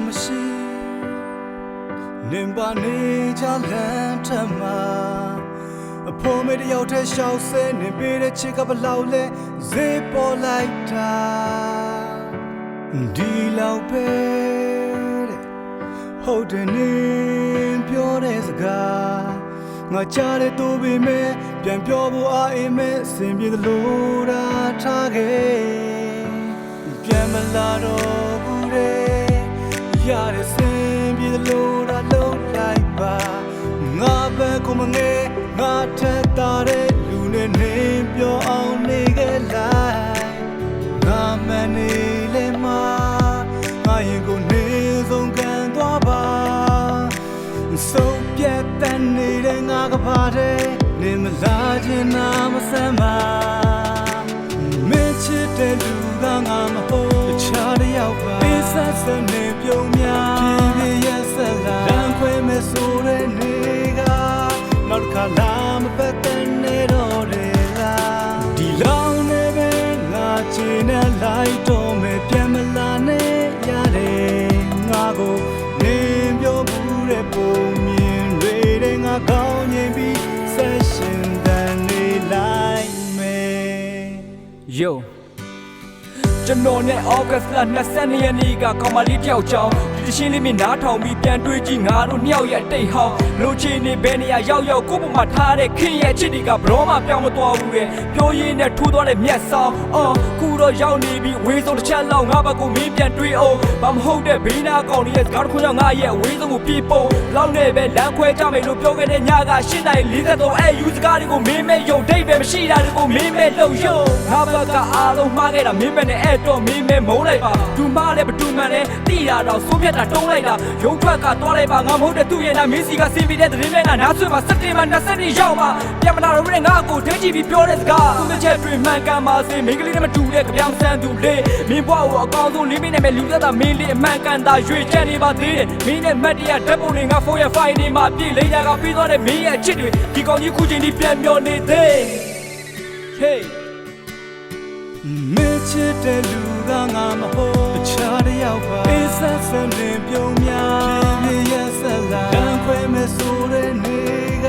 မရှိနင်ပါနေကြလမ်းထမအဖို့မေတယောက်တည်းရှောက်ဆဲနေပေးတဲ့ချစ်ကဘလောက်လဲဈေးပေါ်လိုက်တာဒီလောက်ပဲတဲ့ဟုတ်တယ်နင်ပြောတဲ့စကားငါကြားတဲ့သူပေမဲ့ပြန်ပြောဖို့အားအိမ်မဲ့အစဉ်ပြေလို့တာထားခဲ့ပြန်မလာတော့ဘူးတဲ့ရတဲ့စင်ပြေလို့တာလုံးလိုက်ပါငါပဲကိုမငယ်ငါထက်တာတဲ့လူနဲ့နေပြောအောင်နေခဲ့လိုက်ငါမနေလေမငါရင်ကိုနေဆုံးကန်သွားပါဆုံးပြတ်တဲ့နေတဲ့ငါကပါတဲ့နေမလာခြင်းနာမဆမ်းပါမင်းချစ်တဲ့လူကငါမဟုတ်တခြားတစ်ယောက်ပါပေးဆက်စနေပြုံးများပြင်းပြရက်ဆက်လာလမ်းခွဲမဲ့ဆိုတဲ့နေကနောက်တစ်ခါလာမပတ်တဲ့နေတော့လေလားဒီလောင်းနေပဲငါချင်တဲ့လိုက်တော့မယ်ပြန်မလာနဲ့ရတယ်ငါကိုနေပြောဘူးတဲ့ပုံမြင်တွေငါကောင်းရင်ပြီးဆက်ရှင်တဲ့နေလိုက်မယ် Yoကျွန်တော်နဲ့ August လ22ရက်နေ့ကကောင်မလေးတယောက်ကြောင်းဒီရှင်းလေးမြင်နားထောင်ပြီးပြန်တွေးကြည့်ငါတို့နှစ်ယောက်ရဲ့တိတ်ဟောင်းလူချင်းနေဘယ်နေရာရောက်ရောက်ကိုယ့်ပေါ်မှာထားတဲ့ခင်ရဲ့ချစ်တွေကဘရောမှပြောင်းမသွားဘူးလေပြောရင်းနဲ့ထိုးသွားတဲ့မျက်စောင်းခုတော့ရောက်နေပြီဝေးဆုံးတစ်ချက်လောက်ငါဘက်ကိုမင်းပြန်တွေးအောင်ဘာမဟုတ်တဲ့ဘေးနာကောင်ရဲ့စကားတစ်ခုကြောင့်ငါရဲ့ဝေးဆုံးကိုပြေပုံလောက်နေပဲလမ်းခွဲကြမယ်လို့ပြောခဲ့တဲ့ညက8:43အဲ့ယူစကားတွေကိုမင်းမဲ့ယုံဒိတ်ပဲမရှိတာတွေကိုမင်းမဲ့လို့ယုံငါဘက်ကအားလုံးမှားခဲ့တာမင်းမဲ့နဲ့အဲ့တော့မင်းမဲ့မုန်းလိုက်ပါဒူမားလည်းဘဒူမှန်လည်းတိတာတော့စိုးဖြတ်တာတုံးလိုက်တာရုံထွက်ကသွားလိုက်ပါငါမဟုတ်တဲ့သူ့ရဲ့နာမင်းစီကစင်ပြီးတဲ့သတင်းမဲ့ကနားဆွေးမှာစက်တင်ဘာ20ရောက်မှာပြန်မလာတော့ဘူးငါ့ကိုထိကြည့်ပြီးပြောတဲ့စကားသူ့ချက်တွေမှန်ကန်ပါစေမိန်းကလေးနဲ့မတူတဲ့ကြပြောင်းဆန်းသူလေးမင်းဘွားကိုအကောင်းဆုံးလေးမင်းနဲ့ပဲလူသက်တာမင်းလေးအမှန်ကန်တာရွေချက်နေပါသေးတယ်မင်းနဲ့မတ်တရဓာတ်ပုံတွေငါ4ရဲ့5နေမှာပြည့်လေးရကပြီးသွားတဲ့မင်းရဲ့အချစ်တွေဒီကောင်ကြီးခုချိန်ထိပြန်မျောနေသေး Heyမင်းချစ်တဲ့လူကငါမဟုတ်တခြားတစ်ယောက်ပါပေးဆက်စနေပြုံးများပြည့်ရက်ဆက်လာလမ်းခွဲမဲ့ဆိုတဲ့နေက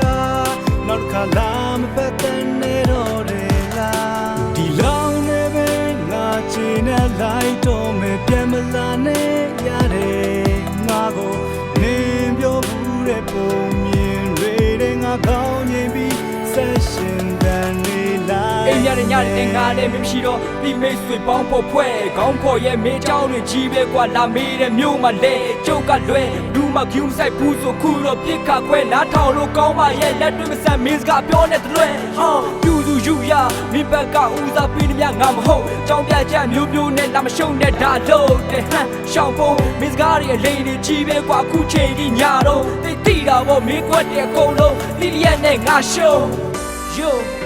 နောက်တစ်ခါလာမပတ်တဲ့နေတော့လေလားဒီလောင်းနေပဲငါချင်တဲ့လိုက်တော့မယ်ပြန်မလာနဲ့ရတယ်ငါကိုနေပြောဘူးတဲ့ပုံမြင်တွေငါကောင်းရင်ပြီးဆက်ရှင်တဲ့နေအိမ်ညတဲ့ငါလည်းမရှိတော့ဒီမိတ်ဆွေပေါင်းဖို့ဖွဲ့ခေါင်းဖော်ရဲ့မင်းเจ้าတွေကြီးပဲကွာလာမေးတဲ့မြို့မှာလဲကျုပ်ကလွဲဘူးမှဂူးဆိုင်ဘူးဆိုခုတော့ပြစ်ခါခွဲနားထောင်လို့ကောင်းပါရဲ့လက်တွေမဆက်မင်းစကားပြောတဲ့လွဲယူသူယူရမင်းဘက်ကဦးစားပေးနေမြငါမဟုတ်ကြောင်းပြချက်မျိုးနဲ့လာမရှုံနဲ့ဒါလို့တဲ့ဟန်ရှောင်းဖို့မင်းစကားတွေအလိမ်တွေကြီးပဲကွာခုချိန်ဒီညတော့တိတာပေါ့မင်းကွက်တဲ့အကုန်လုံးဒီရက်နဲ့ငါရှုံ Yo